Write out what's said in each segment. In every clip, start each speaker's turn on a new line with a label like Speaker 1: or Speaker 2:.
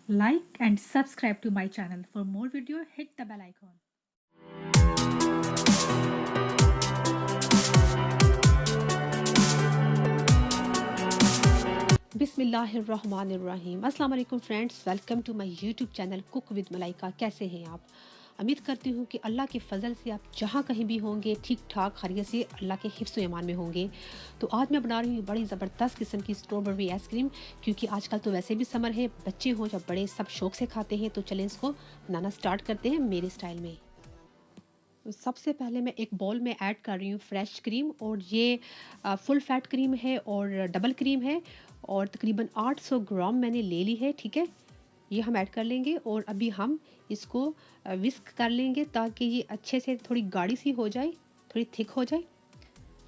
Speaker 1: Like and subscribe to my channel. For more video, hit the bell icon.
Speaker 2: बिस्मिल्लाहिर्रहमानिर्रहीम। अस्सलाम वालेकुम friends, welcome to my YouTube channel cook with Malaika. कैसे हैं आप? उम्मीद करती हूँ कि अल्लाह के फ़ज़ल से आप जहाँ कहीं भी होंगे ठीक ठाक खैरियत से अल्लाह के हिफ्ज़ व ईमान में होंगे। तो आज मैं बना रही हूँ बड़ी ज़बरदस्त किस्म की स्ट्रॉबेरी आइसक्रीम, क्योंकि आजकल तो वैसे भी समर है, बच्चे हों या बड़े सब शौक से खाते हैं। तो चलें इसको बनाना स्टार्ट करते हैं मेरे स्टाइल में। तो सबसे पहले मैं एक बाउल में ऐड कर रही हूँ फ्रेश क्रीम, और ये फुल फैट क्रीम है और डबल क्रीम है, और तकरीबन 800 ग्राम मैंने ले ली है। ठीक है, ये हम ऐड कर लेंगे और अभी हम इसको विस्क कर लेंगे ताकि ये अच्छे से थोड़ी गाढ़ी सी हो जाए, थोड़ी थिक हो जाए।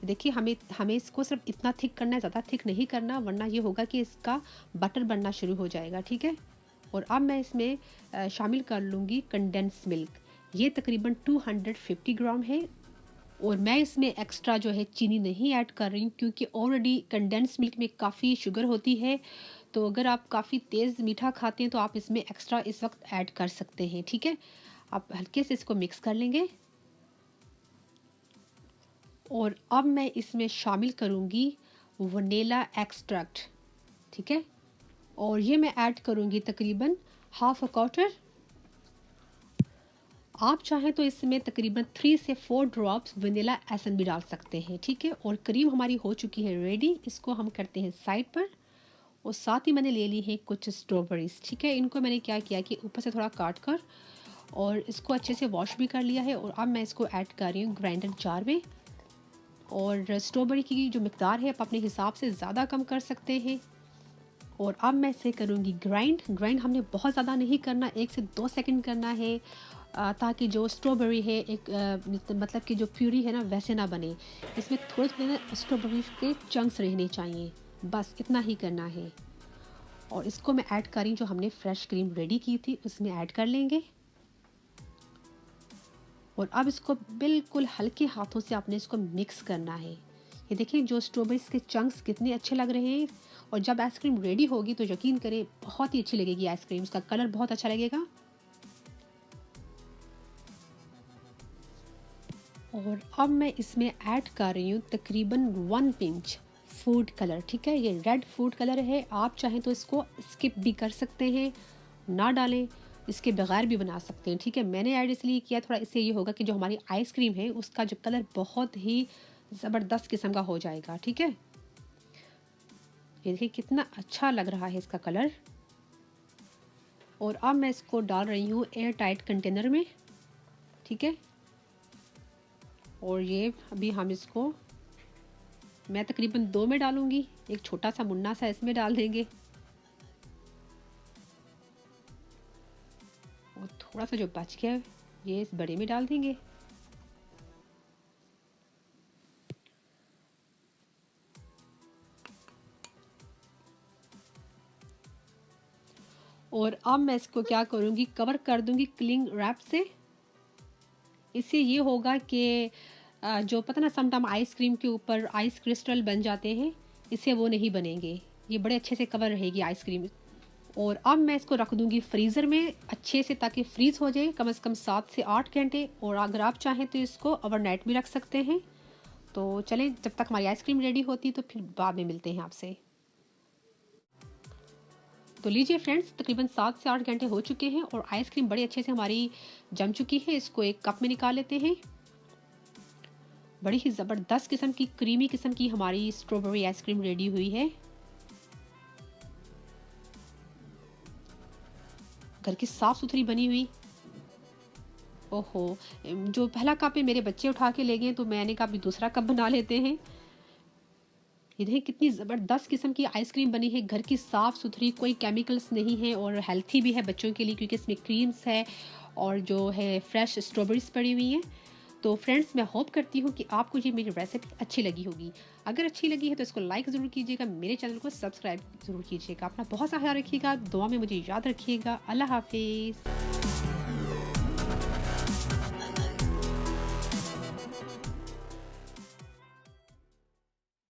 Speaker 2: देखिए, हमें हमें इसको सिर्फ इतना थिक करना है, ज़्यादा थिक नहीं करना, वरना ये होगा कि इसका बटर बनना शुरू हो जाएगा। ठीक है, और अब मैं इसमें शामिल कर लूँगी कंडेंस मिल्क। ये तकरीबन 250 ग्राम है, और मैं इसमें एक्स्ट्रा जो है चीनी नहीं ऐड कर रही हूँ, क्योंकि ऑलरेडी कंडेंस मिल्क में काफ़ी शुगर होती है। तो अगर आप काफ़ी तेज़ मीठा खाते हैं तो आप इसमें एक्स्ट्रा इस वक्त ऐड कर सकते हैं। ठीक है, आप हल्के से इसको मिक्स कर लेंगे, और अब मैं इसमें शामिल करूँगी वनीला एक्सट्रैक्ट। ठीक है, और ये मैं ऐड करूँगी तकरीबन हाफ अ क्वार्टर। आप चाहें तो इसमें तकरीबन 3 से 4 ड्रॉप्स वनीला एसेंस भी डाल सकते हैं। ठीक है, और क्रीम हमारी हो चुकी है रेडी। इसको हम करते हैं साइड पर, और साथ ही मैंने ले ली है कुछ स्ट्रॉबेरीज। ठीक है, इनको मैंने क्या किया कि ऊपर से थोड़ा काट कर और इसको अच्छे से वॉश भी कर लिया है, और अब मैं इसको ऐड कर रही हूँ ग्राइंडर जार में। और स्ट्रॉबेरी की जो मिकदार है आप अपने हिसाब से ज़्यादा कम कर सकते हैं। और अब मैं इसे करूँगी ग्राइंड हमने बहुत ज़्यादा नहीं करना, 1 से 2 सेकंड करना है, ताकि जो स्ट्रॉबेरी है एक मतलब कि जो प्यूरी है ना वैसे ना बने। इसमें थोड़े थोड़े ना स्ट्रॉबेरी के चंक्स रहने चाहिए, बस इतना ही करना है। और इसको मैं ऐड कर रही हूँ, जो हमने फ्रेश क्रीम रेडी की थी उसमें ऐड कर लेंगे। और अब इसको बिल्कुल हल्के हाथों से आपने इसको मिक्स करना है। ये देखिए, जो स्ट्रॉबेरीज के चंक्स कितने अच्छे लग रहे हैं। और जब आइसक्रीम रेडी होगी तो यकीन करें बहुत ही अच्छी लगेगी आइसक्रीम, उसका कलर बहुत अच्छा लगेगा। और अब मैं इसमें ऐड कर रही हूँ तकरीबन 1 पिंच फूड कलर। ठीक है, ये रेड फूड कलर है, आप चाहें तो इसको स्किप भी कर सकते हैं, ना डालें, इसके बगैर भी बना सकते हैं। ठीक है, मैंने ऐड इसलिए किया, थोड़ा इससे ये होगा कि जो हमारी आइसक्रीम है उसका जो कलर बहुत ही ज़बरदस्त किस्म का हो जाएगा। ठीक है, ये देखिए कितना अच्छा लग रहा है इसका कलर। और अब मैं इसको डाल रही हूँ एयर टाइट कंटेनर में। ठीक है, और ये अभी हम इसको, मैं तकरीबन 2 में डालूंगी, एक छोटा सा मुन्ना सा इसमें डाल देंगे, और थोड़ा सा जो बच गया ये इस बड़े में डाल देंगे। और अब मैं इसको क्या करूँगी, कवर कर दूँगी क्लिंग रैप से। इससे ये होगा कि जो पता ना समटाइम आइसक्रीम के ऊपर आइस क्रिस्टल बन जाते हैं, इससे वो नहीं बनेंगे, ये बड़े अच्छे से कवर रहेगी आइसक्रीम। और अब मैं इसको रख दूँगी फ्रीज़र में अच्छे से, ताकि फ्रीज़ हो जाए कम से कम 7 से 8 घंटे। और अगर आप चाहें तो इसको ओवरनाइट भी रख सकते हैं। तो चलें, जब तक हमारी आइसक्रीम रेडी होती तो फिर बाद में मिलते हैं आपसे। तो लीजिए फ्रेंड्स, तकरीबन 7 से 8 घंटे हो चुके हैं और आइसक्रीम बड़े अच्छे से हमारी जम चुकी है। इसको एक कप में निकाल लेते हैं। बड़ी ही ज़बरदस्त किस्म की क्रीमी किस्म की हमारी स्ट्रॉबेरी आइसक्रीम रेडी हुई है। घर की साफ़ सुथरी बनी हुई। ओहो, जो पहला कप है मेरे बच्चे उठा के ले गए, तो मैंने कहा अभी दूसरा कप बना लेते हैं। ये देखिए कितनी ज़बरदस्त किस्म की आइसक्रीम बनी है, घर की साफ़ सुथरी, कोई केमिकल्स नहीं है, और हेल्थी भी है बच्चों के लिए, क्योंकि इसमें क्रीम्स है और जो है फ्रेश स्ट्रॉबेरीज पड़ी हुई हैं। तो फ्रेंड्स, मैं होप करती हूँ कि आपको ये मेरी रेसिपी अच्छी लगी होगी। अगर अच्छी लगी है तो इसको लाइक ज़रूर कीजिएगा, मेरे चैनल को सब्सक्राइब ज़रूर कीजिएगा। अपना बहुत सा ख्याल रखिएगा, दुआ में मुझे याद रखिएगा। अल्लाह हाफिज़।